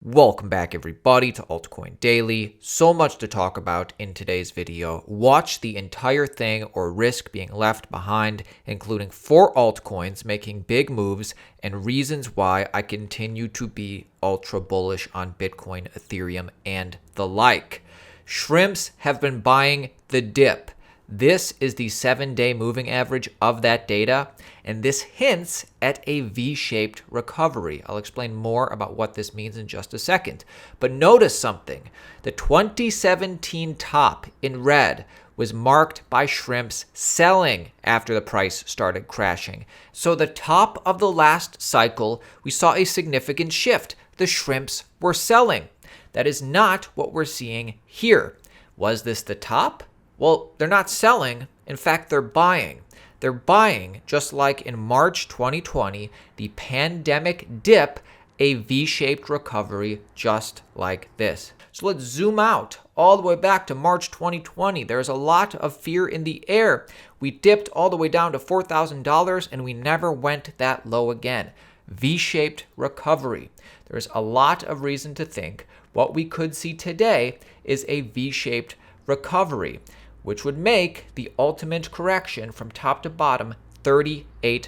Welcome back everybody to Altcoin Daily. So much to talk about in today's video. Watch the entire thing or risk being left behind, including 4 altcoins making big moves and reasons why I continue to be ultra bullish on Bitcoin, Ethereum, and the like. Shrimps have been buying the dip. This is the 7-day moving average of that data, and this hints at a V-shaped recovery. I'll explain more about what this means in just a second. But notice something. The 2017 top in red was marked by shrimps selling after the price started crashing. So the top of the last cycle, we saw a significant shift. The shrimps were selling. That is not what we're seeing here. Was this the top? Well, they're not selling. In fact, they're buying. They're buying, just like in March 2020, the pandemic dip, a V-shaped recovery just like this. So let's zoom out all the way back to March 2020. There's a lot of fear in the air. We dipped all the way down to $4,000 and we never went that low again. V-shaped recovery. There's a lot of reason to think what we could see today is a V-shaped recovery, which would make the ultimate correction from top to bottom 38%.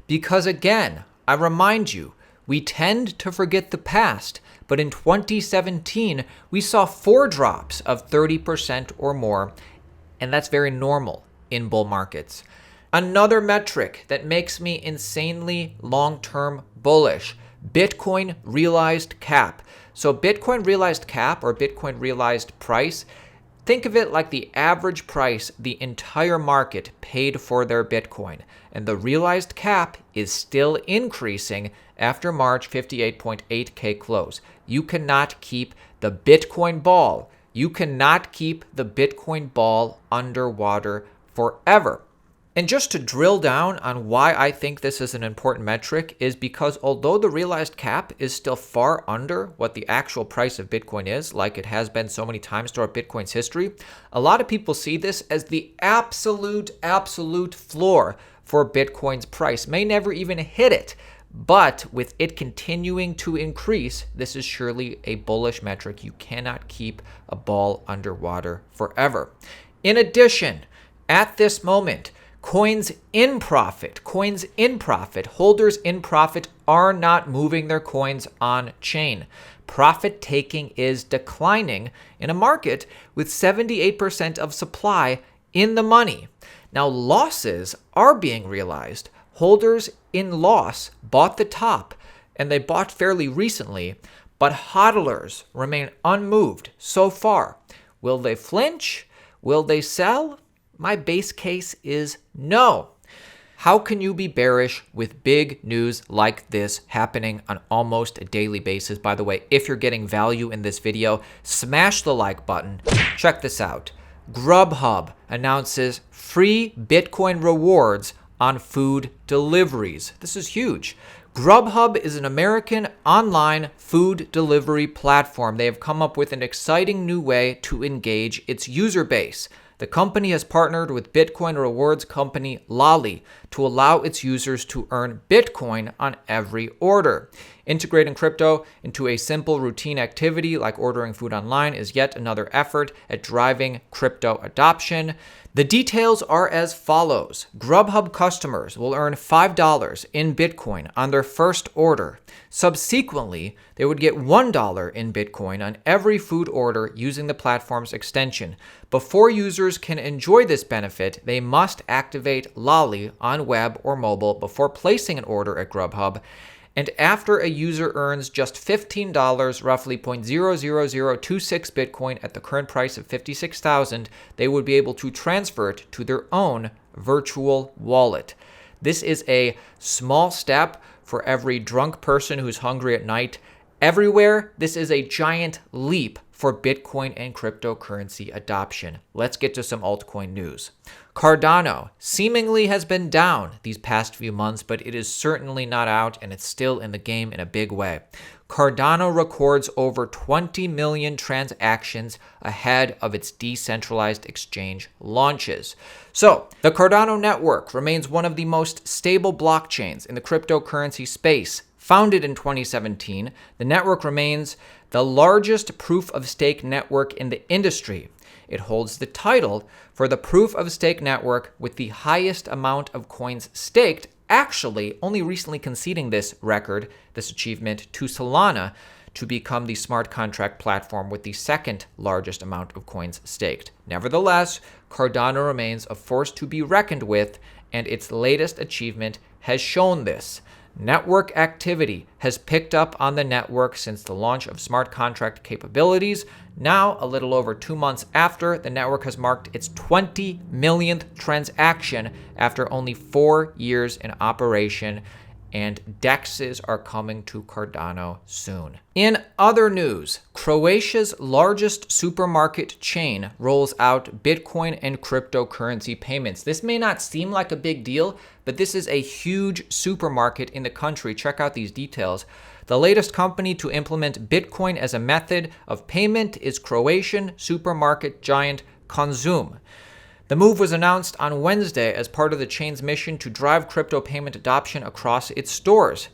Because again, I remind you, we tend to forget the past, but in 2017, we saw 4 drops of 30% or more, and that's very normal in bull markets. Another metric that makes me insanely long-term bullish, Bitcoin realized cap. So Bitcoin realized cap or Bitcoin realized price, think of it like the average price the entire market paid for their Bitcoin. And the realized cap is still increasing after March 58.8K close. You cannot keep the Bitcoin ball. You cannot keep the Bitcoin ball underwater forever. And just to drill down on why I think this is an important metric is because although the realized cap is still far under what the actual price of Bitcoin is, like it has been so many times throughout Bitcoin's history, a lot of people see this as the absolute floor for Bitcoin's price. May never even hit it, but with it continuing to increase, this is surely a bullish metric. You cannot keep a ball underwater forever. In addition, at this moment, coins in profit, holders in profit are not moving their coins on chain. Profit taking is declining in a market with 78% of supply in the money. Now, losses are being realized. Holders in loss bought the top, and they bought fairly recently, but hodlers remain unmoved so far. Will they flinch? Will they sell? My base case is no. How can you be bearish with big news like this happening on almost a daily basis? By the way, if you're getting value in this video, smash the like button. Check this out. Grubhub announces free Bitcoin rewards on food deliveries. This is huge. Grubhub is an American online food delivery platform. They have come up with an exciting new way to engage its user base. The company has partnered with Bitcoin rewards company Lolly to allow its users to earn Bitcoin on every order. Integrating crypto into a simple routine activity like ordering food online is yet another effort at driving crypto adoption. The details are as follows. Grubhub customers will earn $5 in Bitcoin on their first order. Subsequently, they would get $1 in Bitcoin on every food order using the platform's extension. Before users can enjoy this benefit, they must activate Lolly on web or mobile before placing an order at Grubhub. And after a user earns just $15, roughly 0.00026 Bitcoin at the current price of $56,000, they would be able to transfer it to their own virtual wallet. This is a small step for every drunk person who's hungry at night. Everywhere, this is a giant leap for Bitcoin and cryptocurrency adoption. Let's get to some altcoin news. Cardano seemingly has been down these past few months, but it is certainly not out and it's still in the game in a big way. Cardano records over 20 million transactions ahead of its decentralized exchange launches. So, the Cardano network remains one of the most stable blockchains in the cryptocurrency space. Founded in 2017, the network remains the largest proof-of-stake network in the industry. It holds the title for the proof-of-stake network with the highest amount of coins staked, actually only recently conceding this achievement, to Solana to become the smart contract platform with the second largest amount of coins staked. Nevertheless, Cardano remains a force to be reckoned with, and its latest achievement has shown this. Network activity has picked up on the network since the launch of smart contract capabilities. Now, a little over 2 months after, the network has marked its 20 millionth transaction after only 4 years in operation, and DEXs are coming to Cardano soon. In other news, Croatia's largest supermarket chain rolls out Bitcoin and cryptocurrency payments. This may not seem like a big deal, but this is a huge supermarket in the country. Check out these details. The latest company to implement Bitcoin as a method of payment is Croatian supermarket giant Konzum. The move was announced on Wednesday as part of the chain's mission to drive crypto payment adoption across its stores.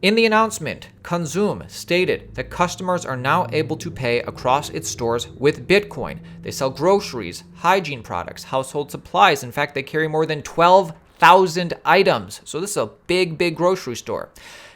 In the announcement, Konzum stated that customers are now able to pay across its stores with Bitcoin. They sell groceries, hygiene products, household supplies. In fact, they carry more than 12,000 items. So this is a big, big grocery store.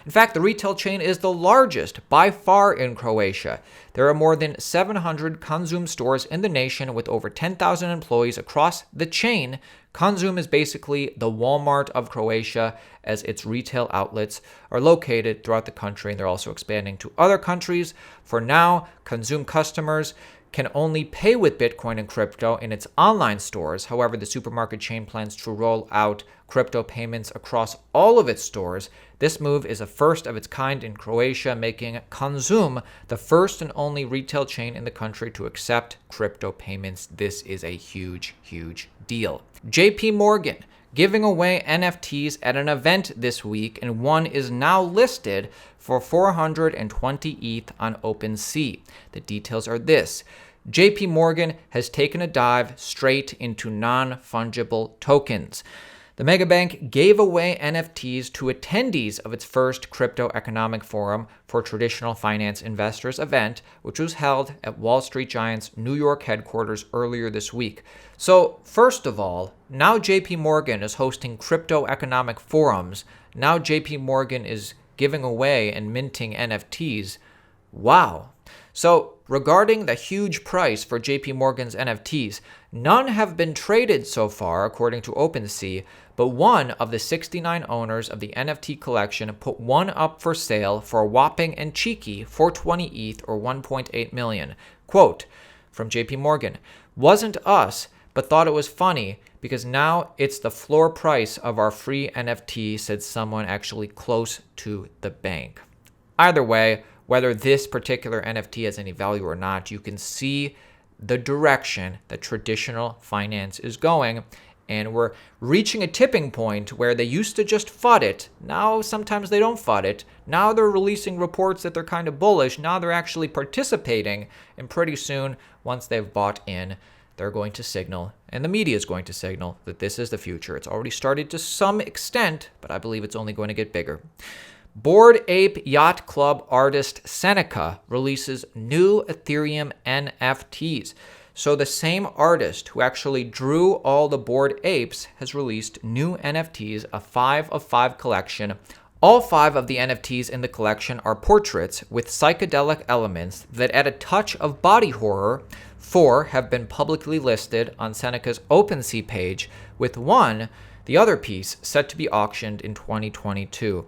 In fact, the retail chain is the largest by far in Croatia. There are more than 700 Konzum stores in the nation with over 10,000 employees across the chain. Konzum is basically the Walmart of Croatia, as its retail outlets are located throughout the country, and they're also expanding to other countries. For now, Konzum customers can only pay with Bitcoin and crypto in its online stores. However, the supermarket chain plans to roll out crypto payments across all of its stores. This move is a first of its kind in Croatia, making Konzum the first and only retail chain in the country to accept crypto payments. This is a huge, huge deal. JPMorgan giving away NFTs at an event this week, and one is now listed for 420 ETH on OpenSea. The details are this. JPMorgan has taken a dive straight into non-fungible tokens. The megabank gave away NFTs to attendees of its first Crypto Economic Forum for Traditional Finance Investors event, which was held at Wall Street Giant's New York headquarters earlier this week. So, first of all, now JPMorgan is hosting Crypto Economic Forums. Now JPMorgan is giving away and minting NFTs. Wow. So, regarding the huge price for JPMorgan's NFTs, none have been traded so far, according to OpenSea, but one of the 69 owners of the NFT collection put one up for sale for a whopping and cheeky 420 ETH or 1.8 million. Quote from JPMorgan, "Wasn't us, but thought it was funny because now it's the floor price of our free NFT," said someone actually close to the bank. Either way, whether this particular NFT has any value or not, you can see the direction that traditional finance is going. And we're reaching a tipping point where they used to just FUD it. Now sometimes they don't FUD it. Now they're releasing reports that they're kind of bullish. Now they're actually participating. And pretty soon, once they've bought in, they're going to signal, and the media is going to signal, that this is the future. It's already started to some extent, but I believe it's only going to get bigger. Bored Ape Yacht Club artist Seneca releases new Ethereum NFTs. So the same artist who actually drew all the Bored Apes has released new NFTs, a 5 of 5 collection. All 5 of the NFTs in the collection are portraits with psychedelic elements that add a touch of body horror. 4 have been publicly listed on Seneca's OpenSea page, with the other piece, set to be auctioned in 2022.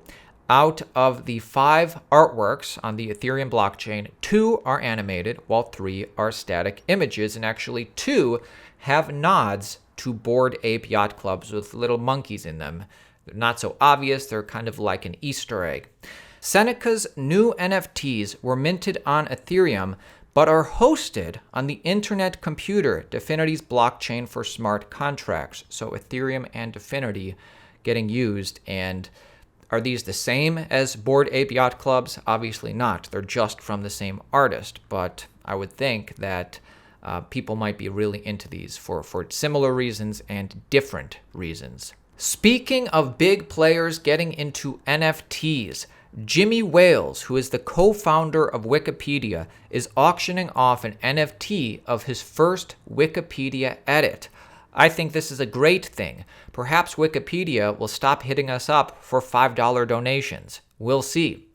Out of the 5 artworks on the Ethereum blockchain, 2 are animated, while 3 are static images, and actually 2 have nods to Bored Ape Yacht Clubs with little monkeys in them. They're not so obvious, they're kind of like an Easter egg. Seneca's new NFTs were minted on Ethereum, but are hosted on the Internet Computer, Dfinity's blockchain for smart contracts. So Ethereum and Dfinity getting used, and are these the same as Bored Ape Yacht Clubs? Obviously not. They're just from the same artist. But I would think that people might be really into these for similar reasons and different reasons. Speaking of big players getting into NFTs, Jimmy Wales, who is the co-founder of Wikipedia, is auctioning off an NFT of his first Wikipedia edit. I think this is a great thing. Perhaps Wikipedia will stop hitting us up for $5 donations. We'll see.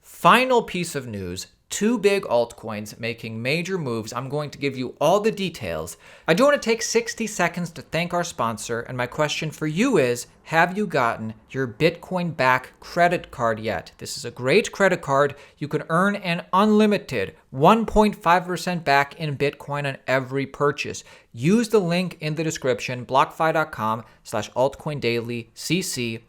Final piece of news. 2 big altcoins making major moves. I'm going to give you all the details. I do want to take 60 seconds to thank our sponsor, and my question for you is, have you gotten your Bitcoin back credit card yet? This is a great credit card. You can earn an unlimited 1.5% back in Bitcoin on every purchase. Use the link in the description, blockfi.com/altcoindailycc.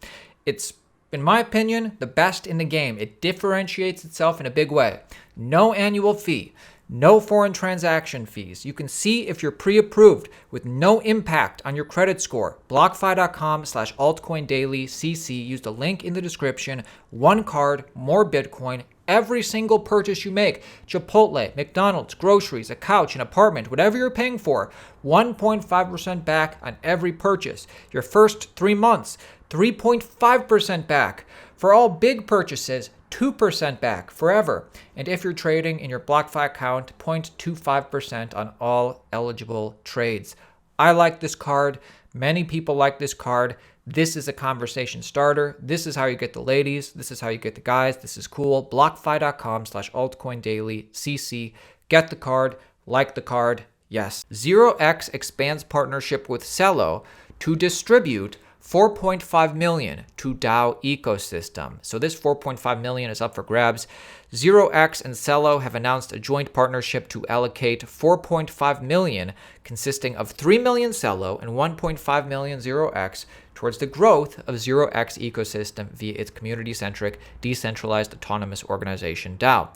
It's, in my opinion, the best in the game. It differentiates itself in a big way. No annual fee, no foreign transaction fees. You can see if you're pre-approved with no impact on your credit score. blockfi.com/altcoindailycc. Use the link in the description. One card, more Bitcoin. Every single purchase you make, Chipotle, McDonald's, groceries, a couch, an apartment, whatever you're paying for, 1.5% back on every purchase. Your first 3 months, 3.5% back. For all big purchases, 2% back forever. And if you're trading in your BlockFi account, 0.25% on all eligible trades. I like this card. Many people like this card. This is a conversation starter. This is how you get the ladies. This is how you get the guys. This is cool. blockfi.com/altcoindailycc. Get the card. Like the card. Yes. 0x expands partnership with Celo to distribute 4.5 million to DAO ecosystem. So this 4.5 million is up for grabs. 0x and Celo have announced a joint partnership to allocate 4.5 million, consisting of 3 million Celo and 1.5 million 0x, towards the growth of 0x ecosystem via its community-centric, decentralized autonomous organization DAO.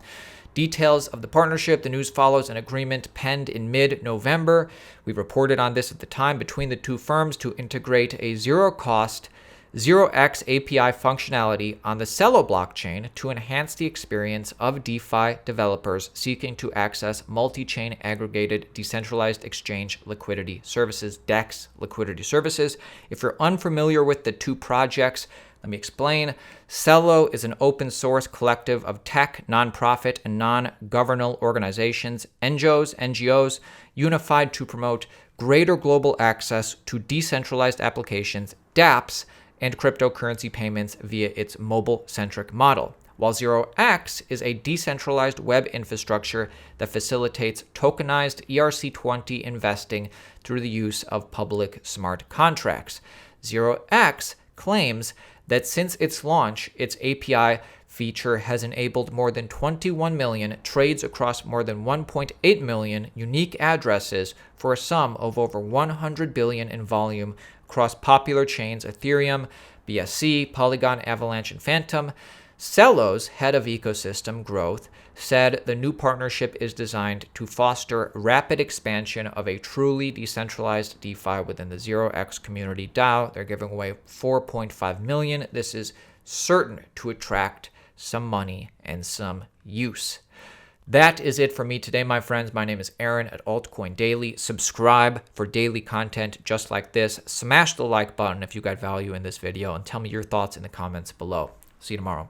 Details of the partnership. The news follows an agreement penned in mid-November. We reported on this at the time between the two firms to integrate a zero-cost 0x API functionality on the Celo blockchain to enhance the experience of DeFi developers seeking to access multi-chain aggregated decentralized exchange liquidity services, DEX liquidity services. If you're unfamiliar with the two projects, let me explain. Celo is an open source collective of tech, nonprofit, and non-governmental organizations, NGOs, unified to promote greater global access to decentralized applications, dApps, and cryptocurrency payments via its mobile-centric model. While 0x is a decentralized web infrastructure that facilitates tokenized ERC20 investing through the use of public smart contracts. 0x claims that since its launch, its API feature has enabled more than 21 million trades across more than 1.8 million unique addresses for a sum of over 100 billion in volume across popular chains Ethereum, BSC, Polygon, Avalanche, and Phantom. Celo's head of ecosystem growth said the new partnership is designed to foster rapid expansion of a truly decentralized DeFi within the 0x community DAO. They're giving away 4.5 million. This is certain to attract some money and some use. That is it for me today, my friends. My name is Aaron at Altcoin Daily. Subscribe for daily content just like this. Smash the like button if you got value in this video, and tell me your thoughts in the comments below. See you tomorrow.